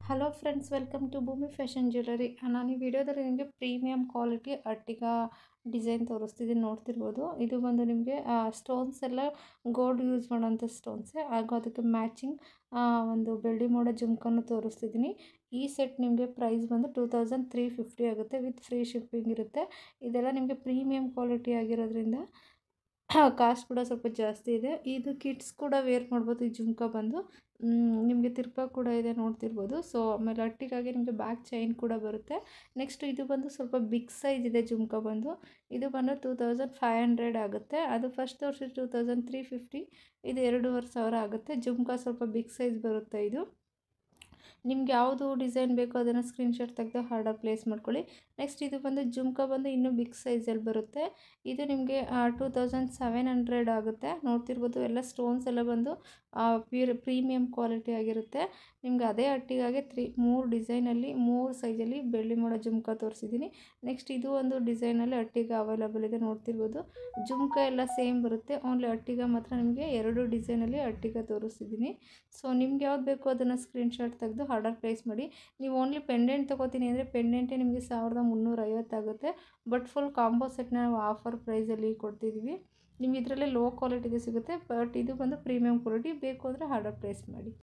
Hello friends, welcome to ಭೂಮಿ fashion jewellery. ನಾನು ಈ ವಿಡಿಯೋದಲ್ಲಿ ನಿಮಗೆ ಪ್ರೀಮಿಯಂ ಕ್ವಾಲಿಟಿ ಅರ್ಟಿಗಾ ಡಿಸೈನ್ ತೋರಿಸ್ತಿದ್ದೀನಿ, ನೋಡ್ತಿರ್ಬೋದು. ಇದು ಬಂದು ನಿಮಗೆ ಸ್ಟೋನ್ಸ್ ಎಲ್ಲ ಗೋಲ್ಡ್ ಯೂಸ್ ಮಾಡೋಂಥ ಸ್ಟೋನ್ಸೇ, ಹಾಗೂ ಅದಕ್ಕೆ ಮ್ಯಾಚಿಂಗ್ ಒಂದು ಬೆಳ್ಳಿ ಮೋಡ ಜುಮ್ಕನ್ನು ತೋರಿಸ್ತಿದ್ದೀನಿ. ಈ ಸೆಟ್ ನಿಮಗೆ ಪ್ರೈಸ್ ಬಂದು 2350 ಆಗುತ್ತೆ, ವಿತ್ ಫ್ರೀ ಶಿಪ್ಪಿಂಗ್ ಇರುತ್ತೆ. ಇದೆಲ್ಲ ನಿಮಗೆ ಪ್ರೀಮಿಯಂ ಕ್ವಾಲಿಟಿ ಆಗಿರೋದ್ರಿಂದ ಕಾಸ್ಟ್ ಕೂಡ ಸ್ವಲ್ಪ ಜಾಸ್ತಿ ಇದೆ. ಇದು ಕಿಡ್ಸ್ ಕೂಡ ವೇರ್ ಮಾಡ್ಬೋದು. ಈ ಜುಮ್ಕ ಬಂದು ನಿಮಗೆ ತಿರ್ಪ ಕೂಡ ಇದೆ, ನೋಡ್ತಿರ್ಬೋದು. ಸೊ ಆಮೇಲೆ ಅಟ್ಟಿಗಾಗಿ ನಿಮಗೆ ಬ್ಯಾಕ್ ಚೈನ್ ಕೂಡ ಬರುತ್ತೆ. ನೆಕ್ಸ್ಟ್ ಇದು ಬಂದು ಸ್ವಲ್ಪ ಬಿಗ್ ಸೈಜ್ ಇದೆ ಜುಮ್ಕ ಬಂದು. ಇದು ಬಂದು 2500 ಆಗುತ್ತೆ. ಅದು ಫಸ್ಟ್ ತೋರಿಸಿ 2350, ಇದು 2500 ಆಗುತ್ತೆ. ಜುಮ್ಕ ಸ್ವಲ್ಪ ಬಿಗ್ ಸೈಜ್ ಬರುತ್ತೆ. ಇದು ನಿಮ್ಗೆ ಯಾವುದು ಡಿಸೈನ್ ಬೇಕೋ ಅದನ್ನು ಸ್ಕ್ರೀನ್ಶಾಟ್ ತೆಗೆದು ಆರ್ಡರ್ ಪ್ಲೇಸ್ ಮಾಡ್ಕೊಳ್ಳಿ. ನೆಕ್ಸ್ಟ್ ಇದು ಬಂದು ಜುಮ್ಕ ಬಂದು ಇನ್ನೂ ಬಿಗ್ ಸೈಜಲ್ಲಿ ಬರುತ್ತೆ. ಇದು ನಿಮಗೆ 2700 ಆಗುತ್ತೆ, ನೋಡ್ತಿರ್ಬೋದು. ಎಲ್ಲ ಸ್ಟೋನ್ಸ್ ಎಲ್ಲ ಬಂದು ಪ್ರೀಮಿಯಂ ಕ್ವಾಲಿಟಿ ಆಗಿರುತ್ತೆ. ನಿಮ್ಗೆ ಅದೇ ಅಟ್ಟಿಗಾಗಿ 3 ಡಿಸೈನಲ್ಲಿ 3 ಸೈಜಲ್ಲಿ ಬೆಳ್ಳಿ ಮಾಡೋ ಜುಮ್ಕ ತೋರಿಸಿದ್ದೀನಿ. ನೆಕ್ಸ್ಟ್ ಇದು ಒಂದು ಡಿಸೈನಲ್ಲಿ ಅಟ್ಟಿಗ ಅವೈಲಬಲ್ ಇದೆ, ನೋಡ್ತಿರ್ಬೋದು. ಜುಮ್ಕ ಎಲ್ಲ ಸೇಮ್ ಬರುತ್ತೆ, ಓನ್ಲಿ ಅಟ್ಟಿಗ ಮಾತ್ರ ನಿಮಗೆ 2 ಡಿಸೈನಲ್ಲಿ ಅಟ್ಟಿಗ ತೋರಿಸ್ತಿದ್ದೀನಿ. ಸೊ ನಿಮ್ಗೆ ಯಾವ್ದು ಬೇಕೋ ಅದನ್ನು ಸ್ಕ್ರೀನ್ಶಾಟ್ ತೆಗೆದು ಆರ್ಡರ್ ಪ್ಲೇಸ್ ಮಾಡಿ. ನೀವು ಓನ್ಲಿ ಪೆಂಡೆಂಟ್ ತೊಗೋತೀನಿ ಅಂದರೆ ಪೆಂಡೆಂಟೇ ನಿಮಗೆ 1350 ಆಗುತ್ತೆ. ಬಟ್ ಫುಲ್ ಕಾಂಬೋ ಸೆಟ್ನ ನಾವು ಆಫರ್ ಪ್ರೈಸಲ್ಲಿ ಕೊಡ್ತಿದ್ದೀವಿ. ನಿಮ್ಗೆ ಇದರಲ್ಲೇ ಲೋ ಕ್ವಾಲಿಟಿದು ಸಿಗುತ್ತೆ, ಬಟ್ ಇದು ಬಂದು ಪ್ರೀಮಿಯಂ ಕ್ವಾಲಿಟಿ. ಬೇಕು ಅಂದರೆ ಆರ್ಡರ್ ಪ್ಲೇಸ್ ಮಾಡಿ.